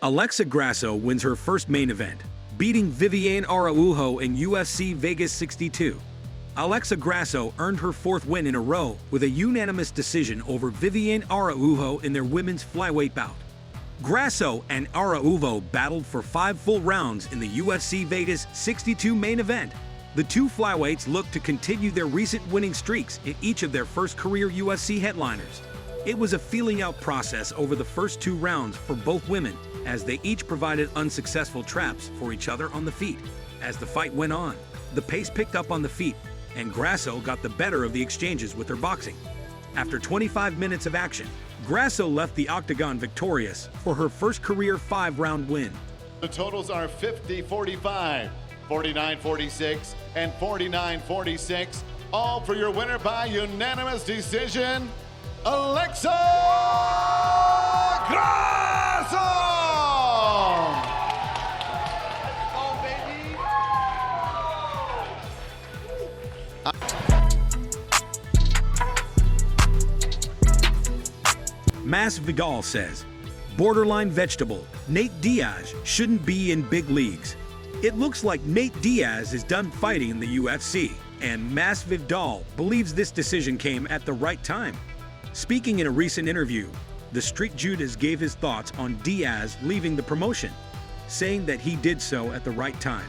Alexa Grasso wins her first main event, beating VIviane Araujo in UFC Vegas 62. Alexa Grasso earned her fourth win in a row with a unanimous decision over VIviane Araujo in their women's flyweight bout. Grasso and Araujo battled for 5 full rounds in the UFC Vegas 62 main event. The two flyweights look to continue their recent winning streaks in each of their first career UFC headliners. It was a feeling-out process over the first 2 rounds for both women, as they each provided unsuccessful traps for each other on the feet. As the fight went on, the pace picked up on the feet, and Grasso got the better of the exchanges with her boxing. After 25 minutes of action, Grasso left the octagon victorious for her first career 5-round win. The totals are 50-45, 49-46, and 49-46, all for your winner by unanimous decision, Alexa Grasso! Masvidal says, borderline vegetable, Nate Diaz shouldn't be in big leagues. It looks like Nate Diaz is done fighting in the UFC, and Masvidal believes this decision came at the right time. Speaking in a recent interview, the Street Judas gave his thoughts on Diaz leaving the promotion, saying that he did so at the right time.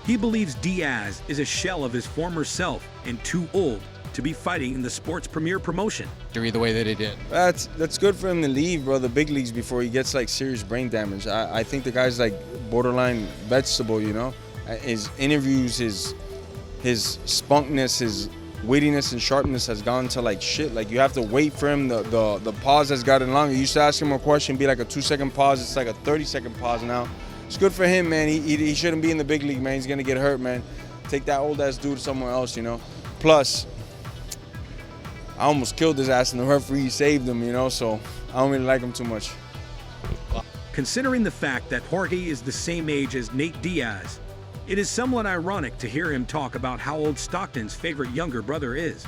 He believes Diaz is a shell of his former self and too old to be fighting in the sport's premier promotion. The way that he did. That's good for him to leave, bro, the big leagues before he gets like serious brain damage. I think the guy's like borderline vegetable, you know? His interviews, his spunkness, his wittiness and sharpness has gone to like shit. Like you have to wait for him. The pause has gotten longer. You used to ask him a question, be like a 2-second pause. It's like a 30-second pause now. It's good for him, man. He shouldn't be in the big league, man. He's gonna get hurt, man. Take that old ass dude somewhere else, you know? Plus, I almost killed his ass and the referee saved him, you know, so I don't really like him too much. Considering the fact that Jorge is the same age as Nate Diaz, it is somewhat ironic to hear him talk about how old Stockton's favorite younger brother is.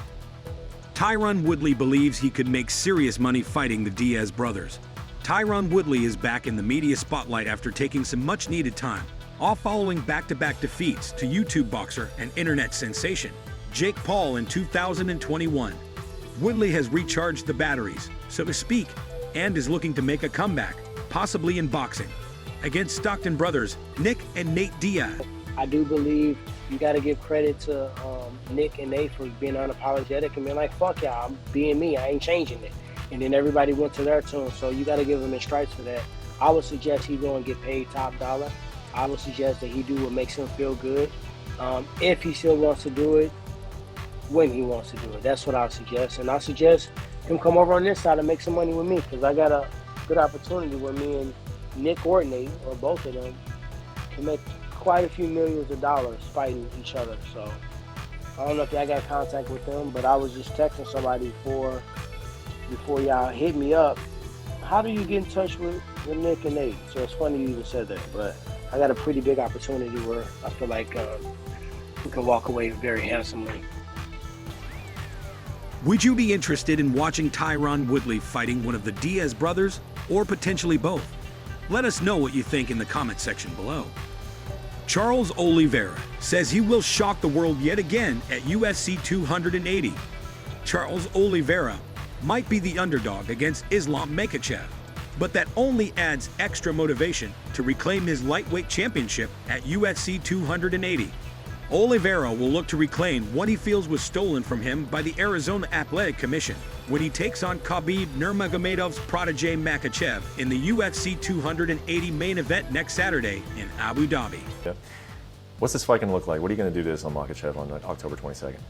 Tyrone Woodley believes he could make serious money fighting the Diaz brothers. Tyrone Woodley is back in the media spotlight after taking some much-needed time, all following back-to-back defeats to YouTube boxer and internet sensation Jake Paul in 2021. Woodley has recharged the batteries, so to speak, and is looking to make a comeback, possibly in boxing, against Stockton brothers Nick and Nate Diaz. I do believe you got to give credit to Nick and Nate for being unapologetic and being like, fuck y'all, I'm being me, I ain't changing it. And then everybody went to their tune, so you got to give him his stripes for that. I would suggest he go and get paid top dollar. I would suggest that he do what makes him feel good. If he still wants to do it, when he wants to do it. That's what I suggest. And I suggest him come over on this side and make some money with me, because I got a good opportunity where me and Nick or Nate, or both of them, can make quite a few millions of dollars fighting each other. So I don't know if y'all got contact with them, but I was just texting somebody before y'all hit me up. How do you get in touch with Nick and Nate? So it's funny you even said that, but I got a pretty big opportunity where I feel like we can walk away very handsomely. Would you be interested in watching Tyrone Woodley fighting one of the Diaz brothers, or potentially both? Let us know what you think in the comment section below. Charles Oliveira says he will shock the world yet again at UFC 280. Charles Oliveira might be the underdog against Islam Makhachev, but that only adds extra motivation to reclaim his lightweight championship at UFC 280. Oliveira will look to reclaim what he feels was stolen from him by the Arizona Athletic Commission when he takes on Khabib Nurmagomedov's protege Makhachev in the UFC 280 main event next Saturday in Abu Dhabi. Yeah. What's this fight going to look like? What are you going to do to this on Makhachev on October 22nd?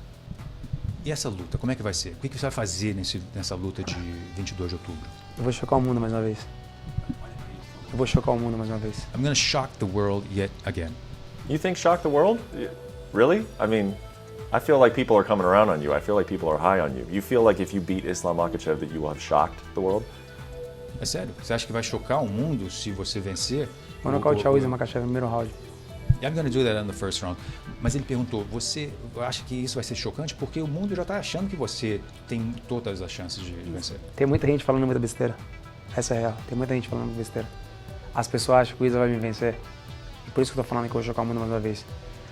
E essa luta, como é que vai ser? O que você vai fazer nessa luta de 22 de outubro? Eu vou chocar o mundo mais uma vez. Eu vou chocar o mundo mais uma vez. I'm going to shock the world yet again. You think shock the world? Really? I mean, I feel like people are coming around on you. I feel like people are high on you. You feel like if you beat Islam Makhachev that you will have shocked the world? É sério? Você acha que vai chocar o mundo se você vencer? Vou nocautear o Islam Makhachev no primeiro round. I'm going to do that in the first round. Mas ele perguntou, você acha que isso vai ser chocante? Porque o mundo já está achando que você tem todas as chances de vencer. Tem muita gente falando muita besteira. Essa é real. Tem muita gente falando besteira. As pessoas acham que o Isa vai me vencer. E por isso que eu tô falando que eu vou chocar o mundo mais uma vez.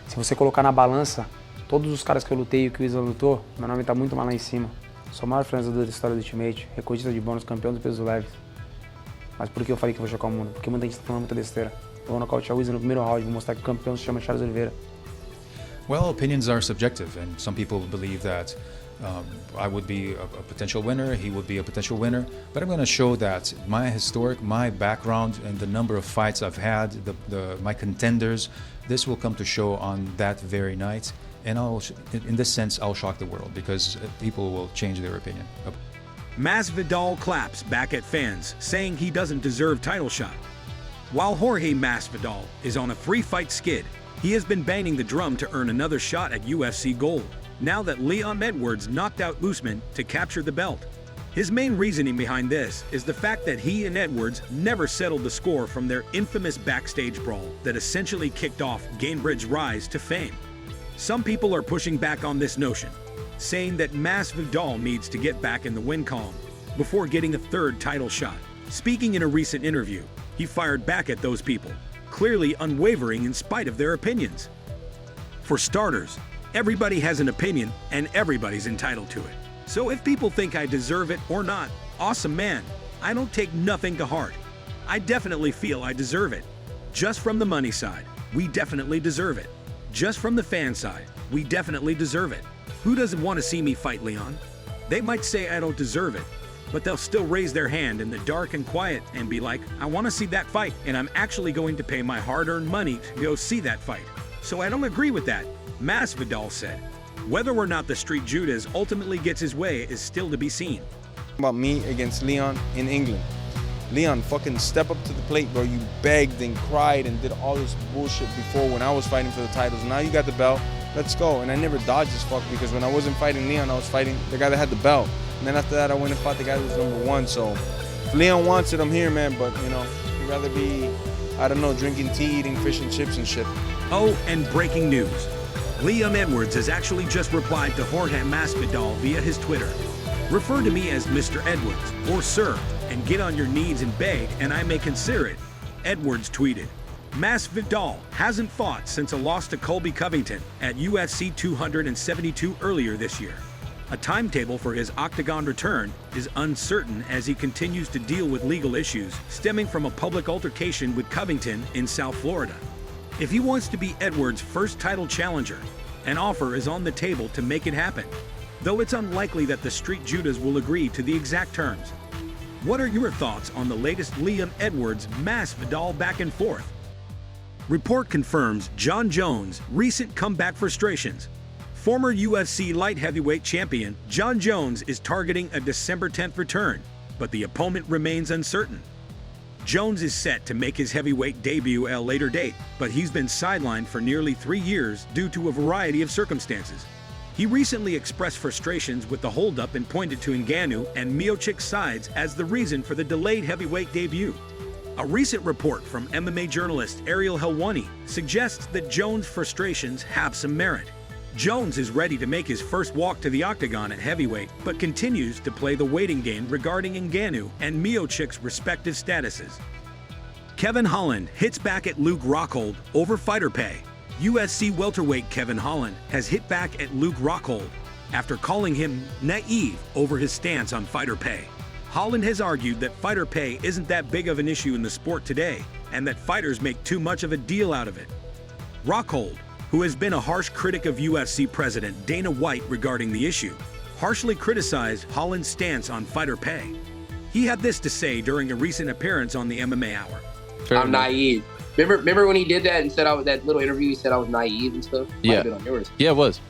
Se você colocar na balança todos os caras que eu lutei e que o Isa lutou, meu nome tá muito mais lá em cima. Sou o maior finalizador da história do Ultimate, recordista de bônus, campeão do peso leve. Mas por que eu falei que eu vou chocar o mundo? Porque muita gente tá falando muita besteira. Eu vou nocautear o Isa no primeiro round, vou mostrar que o campeão se chama Charles Oliveira. Well, opinions are subjective, and some people believe that I would be a potential winner, he would be a potential winner, but I'm going to show that my background and the number of fights I've had, my contenders, this will come to show on that very night, and in this sense, I'll shock the world, because people will change their opinion. Masvidal claps back at fans, saying he doesn't deserve title shot. While Jorge Masvidal is on a 3-fight skid, he has been banging the drum to earn another shot at UFC gold, now that Leon Edwards knocked out Usman to capture the belt. His main reasoning behind this is the fact that he and Edwards never settled the score from their infamous backstage brawl that essentially kicked off Gainbridge's rise to fame. Some people are pushing back on this notion, saying that Masvidal needs to get back in the win column before getting a third title shot. Speaking in a recent interview, he fired back at those people, clearly unwavering in spite of their opinions. For starters, everybody has an opinion and everybody's entitled to it. So if people think I deserve it or not, awesome man, I don't take nothing to heart. I definitely feel I deserve it. Just from the money side, we definitely deserve it. Just from the fan side, we definitely deserve it. Who doesn't want to see me fight Leon? They might say I don't deserve it, but they'll still raise their hand in the dark and quiet and be like, I want to see that fight, and I'm actually going to pay my hard-earned money to go see that fight. So I don't agree with that, Masvidal said. Whether or not the Street Judas ultimately gets his way is still to be seen. About me against Leon in England. Leon, fucking step up to the plate, bro. You begged and cried and did all this bullshit before when I was fighting for the titles. Now you got the belt. Let's go. And I never dodged this fuck because when I wasn't fighting Leon, I was fighting the guy that had the belt. And then after that, I went and fought the guy who was #1. So if Leon wants it, I'm here, man. But, you know, he'd rather be, I don't know, drinking tea, eating fish and chips and shit. Oh, and breaking news. Leon Edwards has actually just replied to Jorge Masvidal via his Twitter. Refer to me as Mr. Edwards or Sir and get on your knees and beg and I may consider it, Edwards tweeted. Masvidal hasn't fought since a loss to Colby Covington at UFC 272 earlier this year. A timetable for his octagon return is uncertain as he continues to deal with legal issues stemming from a public altercation with Covington in South Florida. If he wants to be Edwards' first title challenger, an offer is on the table to make it happen, though it's unlikely that the Street Judas will agree to the exact terms. What are your thoughts on the latest Leon Edwards-Masvidal back and forth? Report confirms Jon Jones' recent comeback frustrations. Former UFC light heavyweight champion Jon Jones is targeting a December 10th return, but the opponent remains uncertain. Jones is set to make his heavyweight debut at a later date, but he's been sidelined for nearly 3 years due to a variety of circumstances. He recently expressed frustrations with the holdup and pointed to Ngannou and Miočić's sides as the reason for the delayed heavyweight debut. A recent report from MMA journalist Ariel Helwani suggests that Jones' frustrations have some merit. Jones is ready to make his first walk to the octagon at heavyweight, but continues to play the waiting game regarding Ngannou and Miočić's respective statuses. Kevin Holland hits back at Luke Rockhold over fighter pay. UFC welterweight Kevin Holland has hit back at Luke Rockhold after calling him naive over his stance on fighter pay. Holland has argued that fighter pay isn't that big of an issue in the sport today, and that fighters make too much of a deal out of it. Rockhold, who has been a harsh critic of UFC president Dana White regarding the issue, harshly criticized Holland's stance on fighter pay. He had this to say during a recent appearance on the MMA Hour. I'm naive. Remember when he did that and said that little interview, he said I was naive and stuff? Might have been on yours. Yeah, it was.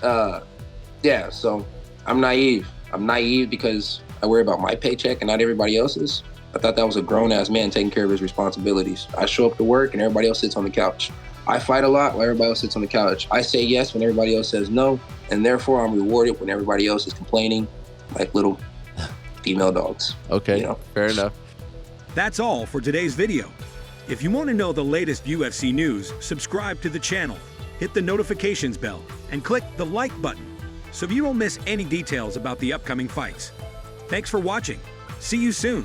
Yeah, so I'm naive. I'm naive because I worry about my paycheck and not everybody else's. I thought that was a grown-ass man taking care of his responsibilities. I show up to work and everybody else sits on the couch. I fight a lot while everybody else sits on the couch. I say yes when everybody else says no, and therefore I'm rewarded when everybody else is complaining like little female dogs. Okay, you know? Fair enough. That's all for today's video. If you want to know the latest UFC news, subscribe to the channel, hit the notifications bell, and click the like button so you don't miss any details about the upcoming fights. Thanks for watching. See you soon.